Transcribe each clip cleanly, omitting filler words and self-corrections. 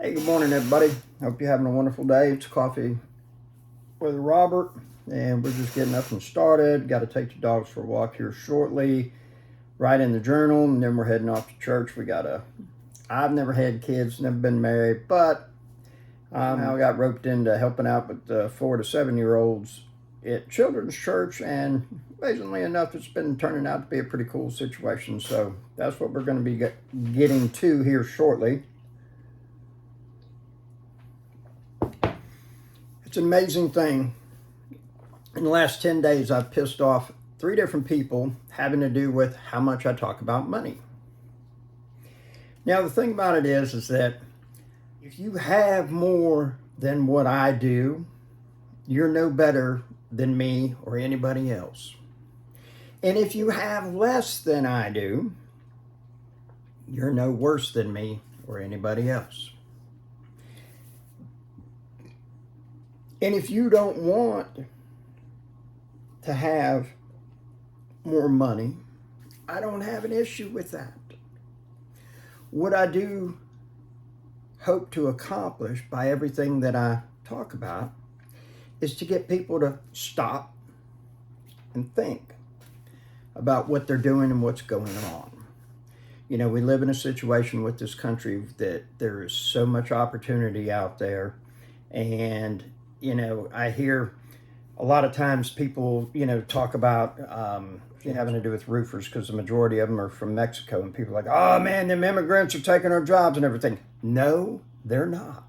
Hey, good morning, everybody. Hope you're having a wonderful day. It's Coffee with Robert, and we're just getting up and started. Got to take the dogs for a walk here shortly, write in the journal, and then we're heading off to church. I've never had kids, never been married, but I got roped into helping out with the 4 to 7-year-olds at children's church, and amazingly enough, it's been turning out to be a pretty cool situation. So that's what we're going to be getting to here shortly. It's an amazing thing. In the last 10 days, I've pissed off 3 different people having to do with how much I talk about money. Now, the thing about it is that if you have more than what I do, you're no better than me or anybody else. And if you have less than I do, you're no worse than me or anybody else. And if you don't want to have more money, I don't have an issue with that. What I do hope to accomplish by everything that I talk about is to get people to stop and think about what they're doing and what's going on. You know, we live in a situation with this country that there is so much opportunity out there, and you know, I hear a lot of times people, talk about having to do with roofers because the majority of them are from Mexico, and people are like, oh man, them immigrants are taking our jobs and everything. No, they're not.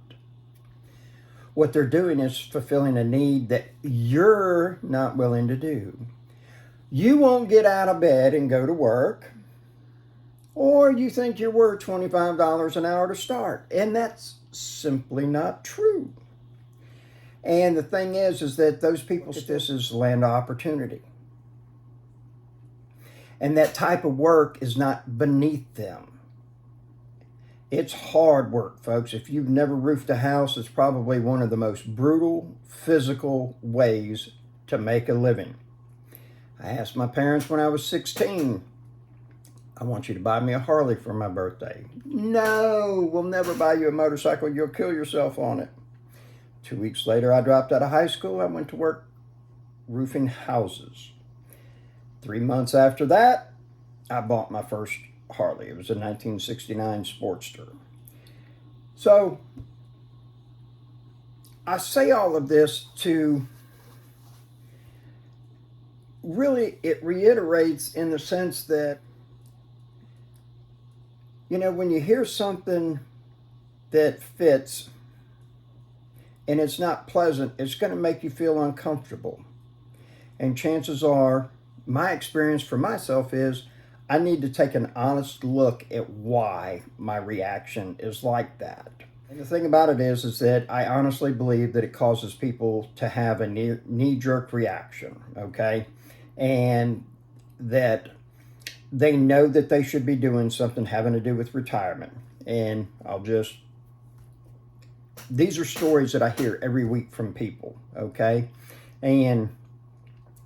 What they're doing is fulfilling a need that you're not willing to do. You won't get out of bed and go to work, or you think you're worth $25 an hour to start, and that's simply not true. And the thing is that those people see this as land of opportunity. And that type of work is not beneath them. It's hard work, folks. If you've never roofed a house, it's probably one of the most brutal physical ways to make a living. I asked my parents when I was 16, I want you to buy me a Harley for my birthday. No, we'll never buy you a motorcycle. You'll kill yourself on it. 2 weeks later, I dropped out of high school. I went to work roofing houses. 3 months after that, I bought my first Harley. It was a 1969 Sportster. So, I say all of this to really, it reiterates in the sense that, when you hear something that fits, and it's not pleasant, it's going to make you feel uncomfortable. And chances are, my experience for myself is, I need to take an honest look at why my reaction is like that. And the thing about it is that I honestly believe that it causes people to have a knee-jerk reaction, okay? And that they know that they should be doing something having to do with retirement. And these are stories that I hear every week from people, okay? And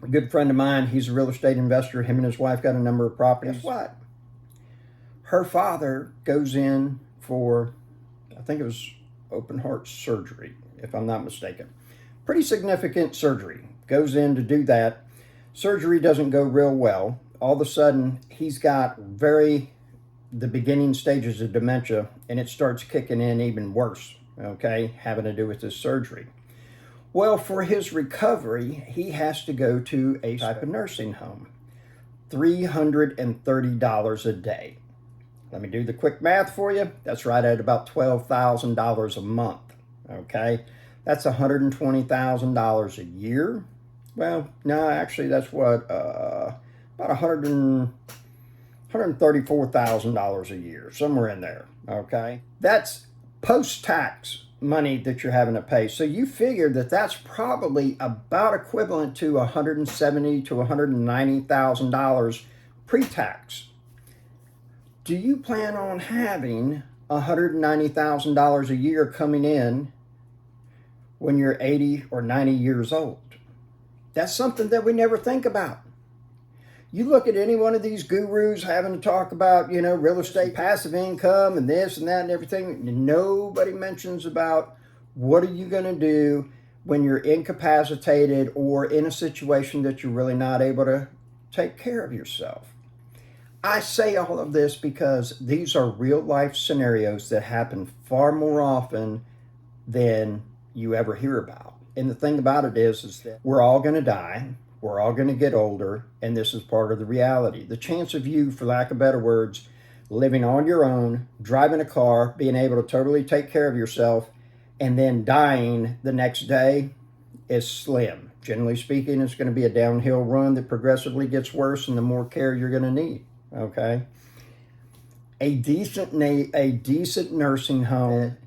a good friend of mine, he's a real estate investor. Him and his wife got a number of properties. Guess what? Her father goes in for, I think it was open heart surgery, if I'm not mistaken. Pretty significant surgery. Goes in to do that. Surgery doesn't go real well. All of a sudden, he's got the beginning stages of dementia, and it starts kicking in even worse. Okay, having to do with this surgery. Well, for his recovery, he has to go to a type of nursing home. $330 a day. Let me do the quick math for you. That's right at about $12,000 a month. Okay, that's $120,000 a year. Well, no, actually, that's what about $134,000 a year, somewhere in there. Okay, that's post-tax money that you're having to pay. So you figure that that's probably about equivalent to $170,000 to $190,000 pre-tax. Do you plan on having $190,000 a year coming in when you're 80 or 90 years old? That's something that we never think about. You look at any one of these gurus having to talk about, real estate, passive income, and this and that and everything. Nobody mentions about what are you going to do when you're incapacitated or in a situation that you're really not able to take care of yourself. I say all of this because these are real life scenarios that happen far more often than you ever hear about. And the thing about it is that we're all going to die. We're all going to get older, and this is part of the reality. The chance of you, for lack of better words, living on your own, driving a car, being able to totally take care of yourself, and then dying the next day is slim. Generally speaking, it's going to be a downhill run that progressively gets worse, and the more care you're going to need. Okay, a decent nursing home,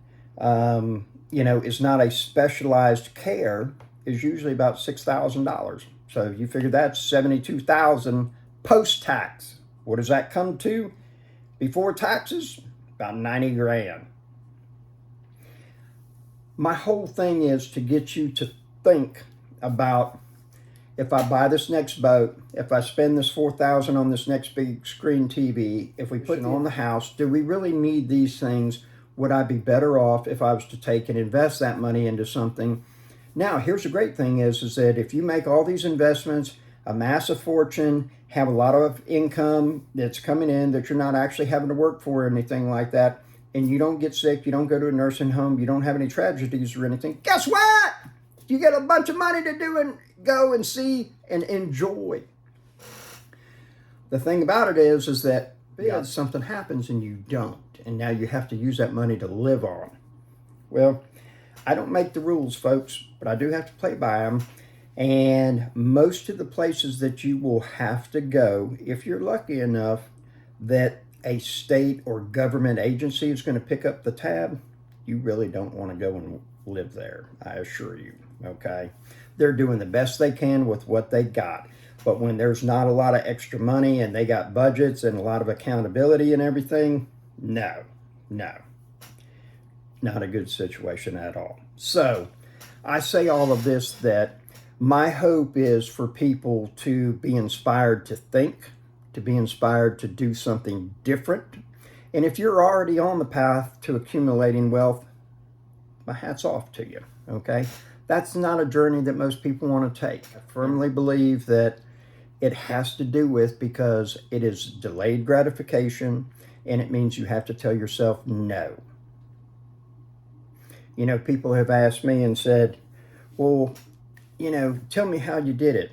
is not a specialized care. Is usually about $6,000. So you figure that's $72,000 post-tax. What does that come to before taxes? About 90 grand. My whole thing is to get you to think about, if I buy this next boat, if I spend this $4,000 on this next big screen TV, if we put it on the house, do we really need these things? Would I be better off if I was to take and invest that money into something? Now, here's the great thing is that if you make all these investments, amass a fortune, have a lot of income that's coming in that you're not actually having to work for or anything like that, and you don't get sick, you don't go to a nursing home, you don't have any tragedies or anything, guess what? You get a bunch of money to do and go and see and enjoy. The thing about it is that something happens and you don't, and now you have to use that money to live on. Well, I don't make the rules, folks, but I do have to play by them. And most of the places that you will have to go, if you're lucky enough that a state or government agency is going to pick up the tab, you really don't want to go and live there, I assure you, okay? They're doing the best they can with what they got. But when there's not a lot of extra money and they got budgets and a lot of accountability and everything, no. Not a good situation at all. So I say all of this that my hope is for people to be inspired to think, to be inspired to do something different. And if you're already on the path to accumulating wealth, my hat's off to you, okay? That's not a journey that most people want to take. I firmly believe that it has to do with, because it is delayed gratification, and it means you have to tell yourself no. People have asked me and said, well, tell me how you did it.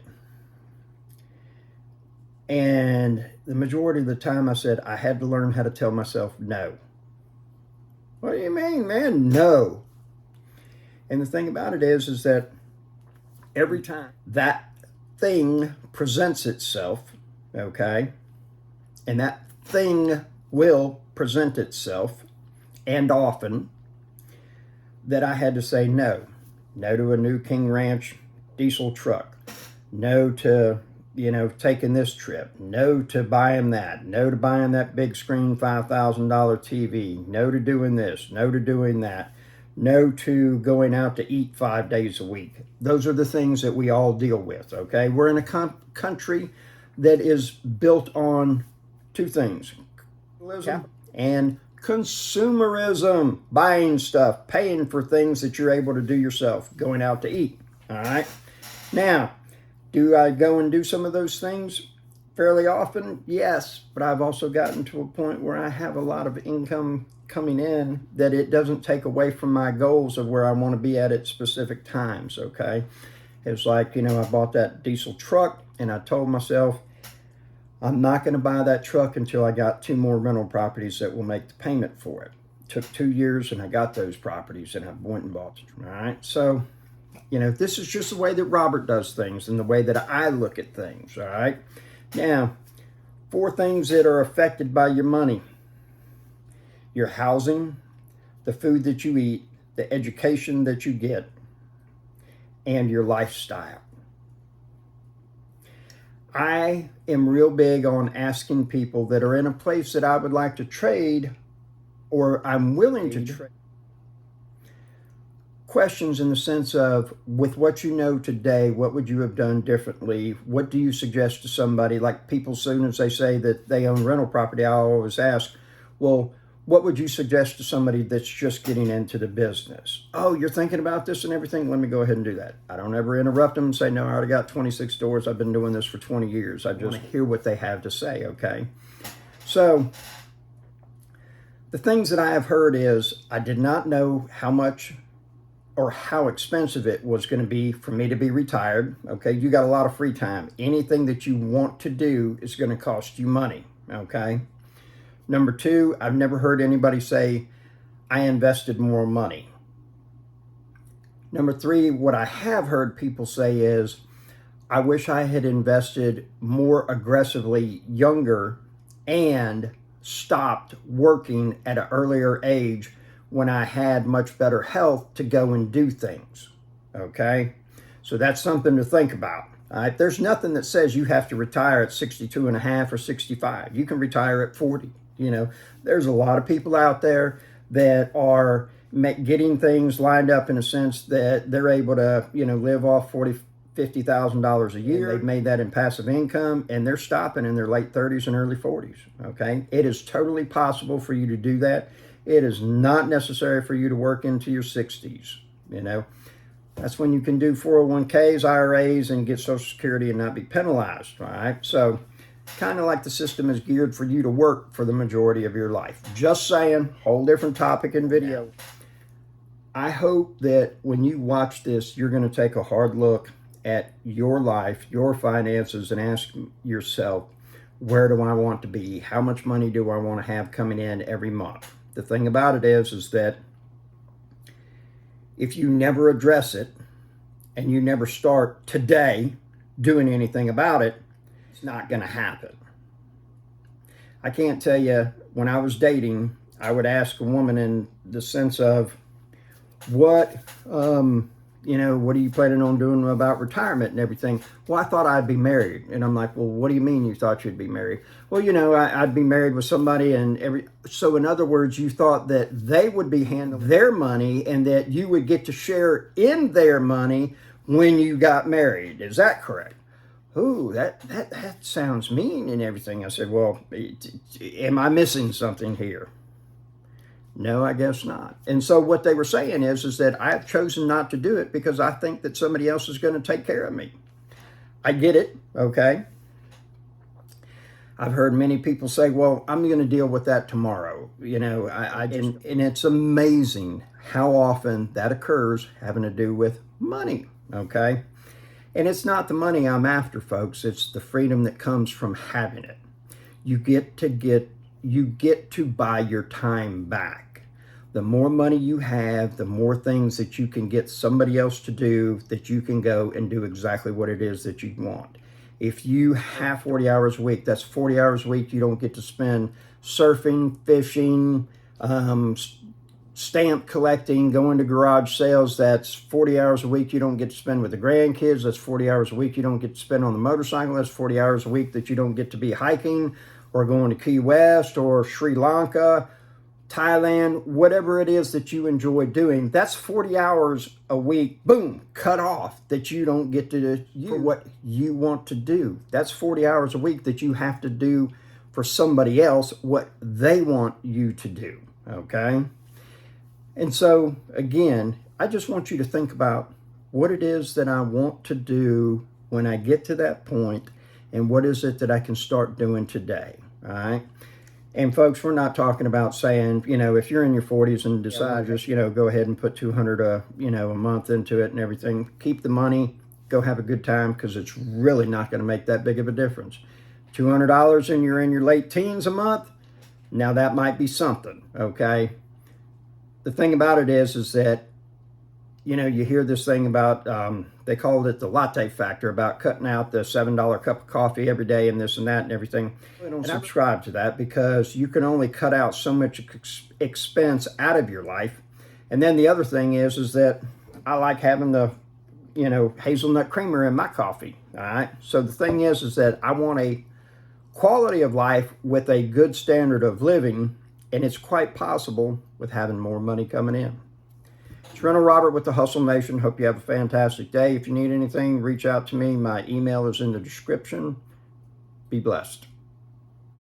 And the majority of the time I said, I had to learn how to tell myself no. What do you mean, man? No. And the thing about it is that every time that thing presents itself, okay, and that thing will present itself, and often, that I had to say no. No to a new King Ranch diesel truck. No to, taking this trip. No to buying that. No to buying that big screen $5,000 TV. No to doing this. No to doing that. No to going out to eat 5 days a week. Those are the things that we all deal with, okay? We're in a country that is built on two things. Capitalism and consumerism, buying stuff, paying for things that you're able to do yourself, going out to eat, all right? Now, do I go and do some of those things fairly often? Yes, but I've also gotten to a point where I have a lot of income coming in that it doesn't take away from my goals of where I want to be at specific times, okay? It's like, I bought that diesel truck and I told myself, I'm not going to buy that truck until I got 2 more rental properties that will make the payment for it. Took 2 years and I got those properties and I went and bought them, all right? So, this is just the way that Robert does things and the way that I look at things, all right? Now, 4 things that are affected by your money: your housing, the food that you eat, the education that you get, and your lifestyle. I am real big on asking people that are in a place that I would like to trade, or I'm willing to trade, questions in the sense of, with what you know today, what would you have done differently? What do you suggest to somebody? Like people, soon as they say that they own rental property, I always ask, well, what would you suggest to somebody that's just getting into the business? Oh, you're thinking about this and everything? Let me go ahead and do that. I don't ever interrupt them and say, no, I already got 26 stores. I've been doing this for 20 years. I just hear what they have to say, okay? So the things that I have heard is, I did not know how much or how expensive it was going to be for me to be retired. Okay, you got a lot of free time. Anything that you want to do is going to cost you money. Okay. Number two, I've never heard anybody say, I invested more money. Number three, what I have heard people say is, I wish I had invested more aggressively younger and stopped working at an earlier age when I had much better health to go and do things. Okay, so that's something to think about. All right, there's nothing that says you have to retire at 62 and a half or 65. You can retire at 40. You know, there's a lot of people out there that are getting things lined up in a sense that they're able to, you know, live off $50,000 a year. They've made that in passive income, and they're stopping in their late 30s and early 40s. Okay, it is totally possible for you to do that. It is not necessary for you to work into your 60s. You know, that's when you can do 401ks, IRAs, and get Social Security and not be penalized. All right, so kind of like the system is geared for you to work for the majority of your life. Just saying, whole different topic and video. I hope that when you watch this, you're going to take a hard look at your life, your finances, and ask yourself, where do I want to be? How much money do I want to have coming in every month? The thing about it is that if you never address it and you never start today doing anything about it, it's not going to happen. I can't tell you, when I was dating, I would ask a woman in the sense of, what are you planning on doing about retirement and everything? Well, I thought I'd be married. And I'm like, well, what do you mean you thought you'd be married? Well, I'd be married with somebody, so in other words, you thought that they would be handling their money and that you would get to share in their money when you got married. Is that correct? Ooh, that sounds mean and everything. I said, well, am I missing something here? No, I guess not. And so what they were saying is that I have chosen not to do it because I think that somebody else is going to take care of me. I get it, okay? I've heard many people say, well, I'm going to deal with that tomorrow. You know, and it's amazing how often that occurs having to do with money, okay? And it's not the money I'm after, folks. It's the freedom that comes from having it. You get to buy your time back. The more money you have, the more things that you can get somebody else to do, that you can go and do exactly what it is that you want. If you have 40 hours a week, that's 40 hours a week you don't get to spend surfing, fishing, stamp collecting, going to garage sales. That's 40 hours a week you don't get to spend with the grandkids. That's 40 hours a week you don't get to spend on the motorcycle. That's 40 hours a week that you don't get to be hiking or going to Key West or Sri Lanka, Thailand, whatever it is that you enjoy doing. That's 40 hours a week, boom, cut off, that you don't get to do for what you want to do. That's 40 hours a week that you have to do for somebody else what they want you to do, okay? And so, again, I just want you to think about what it is that I want to do when I get to that point, and what is it that I can start doing today, all right? And folks, we're not talking about saying, if you're in your 40s and decide just, go ahead and put $200 a month into it and everything, keep the money, go have a good time, because it's really not going to make that big of a difference. $200 and you're in your late teens a month, now that might be something, okay? The thing about it is that, you hear this thing about, they called it the latte factor, about cutting out the $7 cup of coffee every day and this and that and everything. I don't subscribe to that, because you can only cut out so much expense out of your life. And then the other thing is that I like having the, hazelnut creamer in my coffee, all right? So the thing is that I want a quality of life with a good standard of living, and it's quite possible with having more money coming in. It's Rental Robert with the Hustle Nation. Hope you have a fantastic day. If you need anything, reach out to me. My email is in the description. Be blessed.